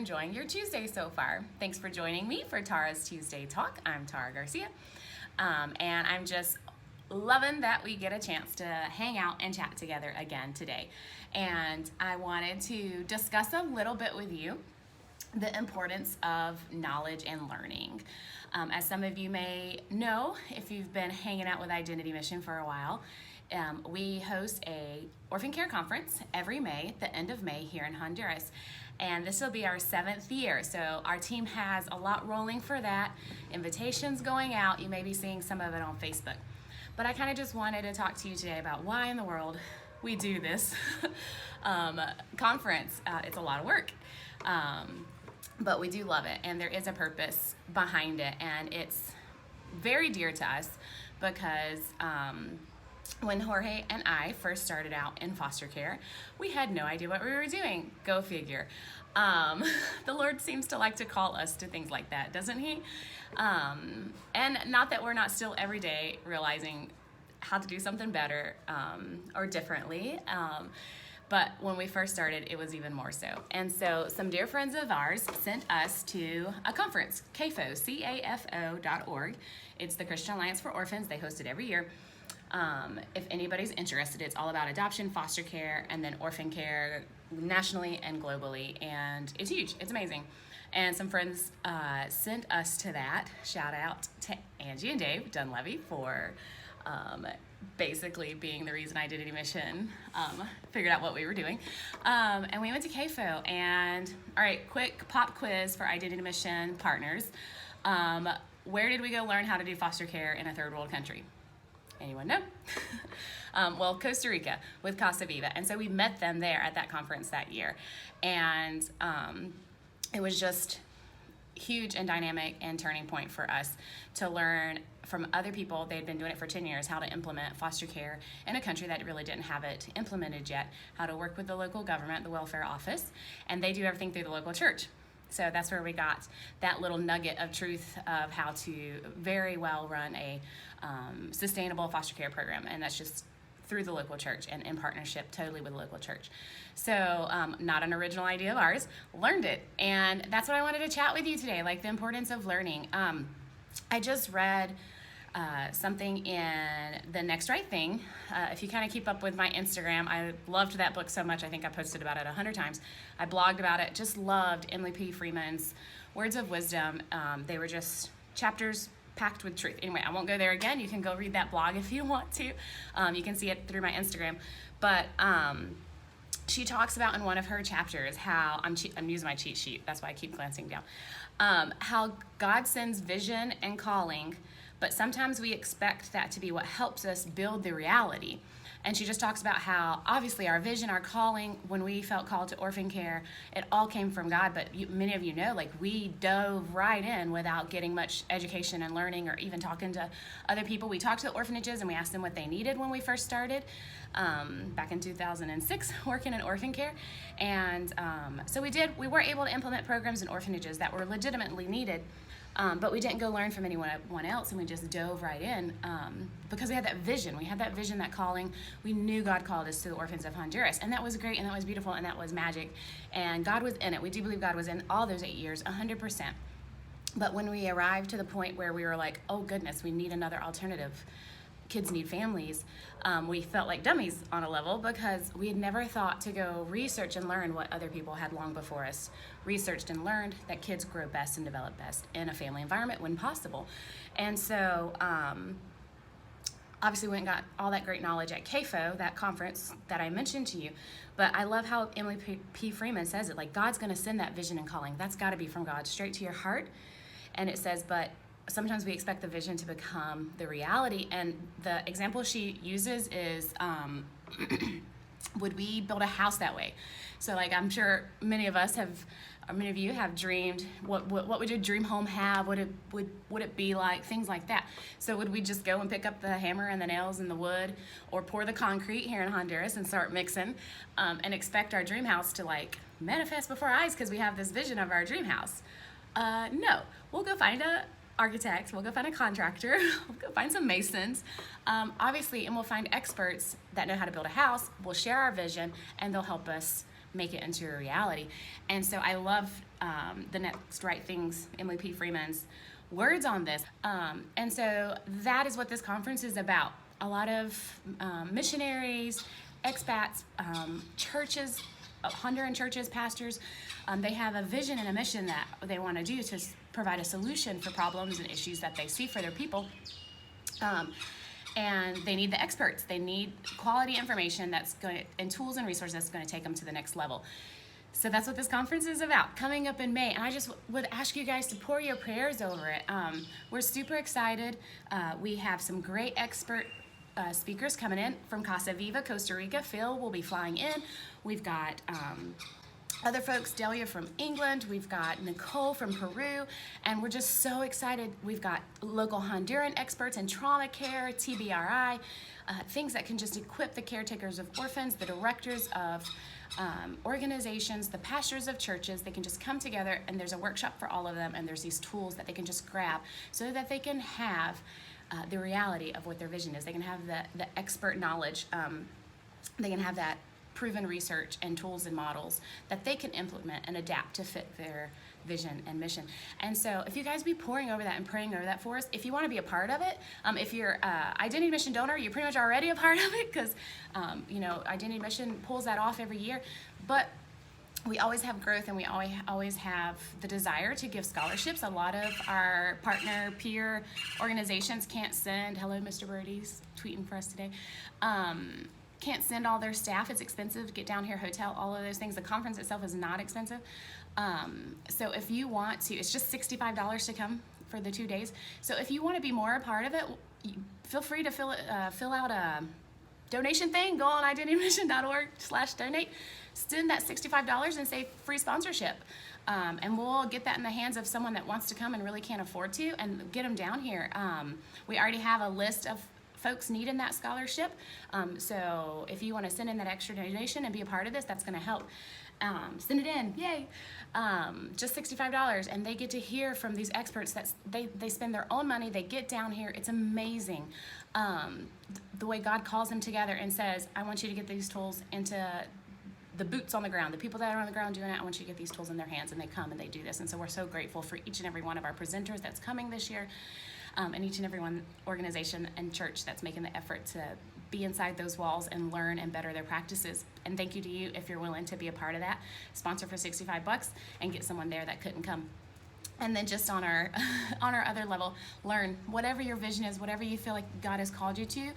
enjoying your Tuesday so far. Thanks for joining me for Tara's Tuesday Talk. I'm Tara Garcia, and I'm just loving that we get a chance to hang out and chat together again today. And I wanted to discuss a little bit with you the importance of knowledge and learning. As some of you may know, if you've been hanging out with Identity Mission for a while, we host a orphan care conference every May, the end of May here in Honduras. And this will be our 7th year. So our team has a lot rolling for that. Invitations going out. You may be seeing some of it on Facebook. But I kind of just wanted to talk to you today about why in the world we do this conference. It's a lot of work. But we do love it, and there is a purpose behind it, and it's very dear to us because when Jorge and I first started out in foster care, we had no idea what we were doing. Go figure. The Lord seems to like to call us to things like that, doesn't he? And not that we're not still every day realizing how to do something better or differently. But when we first started, it was even more so. And so some dear friends of ours sent us to a conference, CAFO, CAFO.org. It's the Christian Alliance for Orphans. They host it every year. If anybody's interested, it's all about adoption, foster care, and then orphan care nationally and globally. And it's huge. It's amazing. And some friends sent us to that. Shout out to Angie and Dave Dunlevy for basically being the reason Identity Mission figured out what we were doing. And we went to CAFO. And all right, quick pop quiz for Identity Mission partners. Where did we go learn how to do foster care in a third world country? Anyone know? Well, Costa Rica with Casa Viva. And so we met them there at that conference that year. And it was just huge and dynamic and turning point for us to learn from other people. They'd been doing it for 10 years, how to implement foster care in a country that really didn't have it implemented yet, how to work with the local government, the welfare office, and they do everything through the local church. So that's where we got that little nugget of truth of how to very well run a sustainable foster care program, and that's just through the local church and in partnership totally with the local church. So not an original idea of ours, learned it, and that's what I wanted to chat with you today, like the importance of learning. I just read something in The Next Right Thing. If you kind of keep up with my Instagram, I loved that book so much. I think I posted about it 100 times. I blogged about it, just loved Emily P. Freeman's words of wisdom. They were just chapters packed with truth. Anyway, I won't go there again. You can go read that blog if you want to. You can see it through my Instagram. But she talks about in one of her chapters how, I'm using my cheat sheet, that's why I keep glancing down, how God sends vision and calling, but sometimes we expect that to be what helps us build the reality. And she just talks about how obviously our vision, our calling, when we felt called to orphan care, it all came from God. But many of you know, like, we dove right in without getting much education and learning or even talking to other people. We talked to the orphanages and we asked them what they needed when we first started back in 2006 working in orphan care. And so we were able to implement programs in orphanages that were legitimately needed. But we didn't go learn from anyone else, and we just dove right in because we had that vision. We had that vision, that calling. We knew God called us to the orphans of Honduras, and that was great, and that was beautiful, and that was magic. And God was in it. We do believe God was in all those 8 years, 100%. But when we arrived to the point where we were like, oh goodness, we need another alternative. Kids need families. We felt like dummies on a level because we had never thought to go research and learn what other people had long before us researched and learned, that kids grow best and develop best in a family environment when possible. And so obviously we went and got all that great knowledge at CAFO, that conference that I mentioned to you. But I love how Emily P. Freeman says it, like, God's going to send that vision and calling. That's got to be from God, straight to your heart. And it says, but sometimes we expect the vision to become the reality. And the example she uses is, would we build a house that way? So, like, I'm sure many of you have dreamed, what would your dream home have? Would it be like? Things like that. So would we just go and pick up the hammer and the nails and the wood, or pour the concrete here in Honduras and start mixing, and expect our dream house to, like, manifest before our eyes because we have this vision of our dream house? No, we'll go find a architect, we'll go find a contractor, we'll go find some masons, obviously, and we'll find experts that know how to build a house. We'll share our vision, and they'll help us make it into a reality. And so I love the Next Right Things, Emily P. Freeman's words on this. And so that is what this conference is about. A lot of missionaries, expats, churches, Honduran churches, pastors, they have a vision and a mission that they want to do to provide a solution for problems and issues that they see for their people. And they need the experts. They need quality information and tools and resources that's going to take them to the next level. So that's what this conference is about, coming up in May. And I just would ask you guys to pour your prayers over it. We're super excited. We have some great expert speakers coming in from Casa Viva, Costa Rica. Phil will be flying in. We've got other folks, Delia from England. We've got Nicole from Peru. And we're just so excited. We've got local Honduran experts in trauma care, TBRI, things that can just equip the caretakers of orphans, the directors of organizations, the pastors of churches. They can just come together, and there's a workshop for all of them, and there's these tools that they can just grab so that they can have the reality of what their vision is. They can have the expert knowledge. They can have that proven research and tools and models that they can implement and adapt to fit their vision and mission. And so if you guys be pouring over that and praying over that for us, if you want to be a part of it, if you're Identity Mission donor, you're pretty much already a part of it, because Identity Mission pulls that off every year. But we always have growth, and we always have the desire to give scholarships. A lot of our partner peer organizations can't send, hello Mr. Birdie's tweeting for us today, can't send all their staff. It's expensive to get down here, hotel, all of those things. The conference itself is not expensive. So if you want to, it's just $65 to come for the 2 days. So if you want to be more a part of it, feel free to fill out a donation thing. Go on identitymission.org/donate. Send that $65 and say free sponsorship. And we'll get that in the hands of someone that wants to come and really can't afford to, and get them down here. We already have a list of folks needing that scholarship. So if you want to send in that extra donation and be a part of this, that's going to help. Send it in, yay! Just $65, and they get to hear from these experts that they spend their own money. They get down here. It's amazing the way God calls them together and says, I want you to get these tools into the boots on the ground, the people that are on the ground doing it. I want you to get these tools in their hands, and they come and they do this. And so we're so grateful for each and every one of our presenters that's coming this year, and each and every one organization and church that's making the effort to be inside those walls and learn and better their practices. And thank you to you if you're willing to be a part of that. Sponsor for $65 and get someone there that couldn't come. And then just on our other level, learn whatever your vision is, whatever you feel like God has called you to.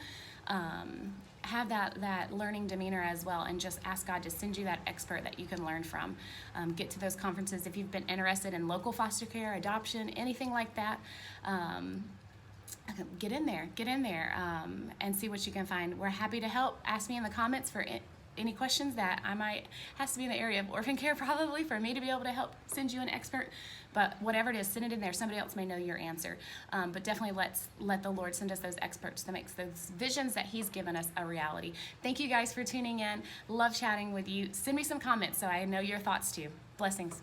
Have that learning demeanor as well, and just ask God to send you that expert that you can learn from. Get to those conferences if you've been interested in local foster care, adoption, anything like that. Get in there, and see what you can find. We're happy to help. Ask me in the comments for any questions that has to be in the area of orphan care probably for me to be able to help send you an expert. But whatever it is, send it in there. Somebody else may know your answer. But definitely let the Lord send us those experts that makes those visions that He's given us a reality. Thank you guys for tuning in. Love chatting with you. Send me some comments so I know your thoughts too. Blessings.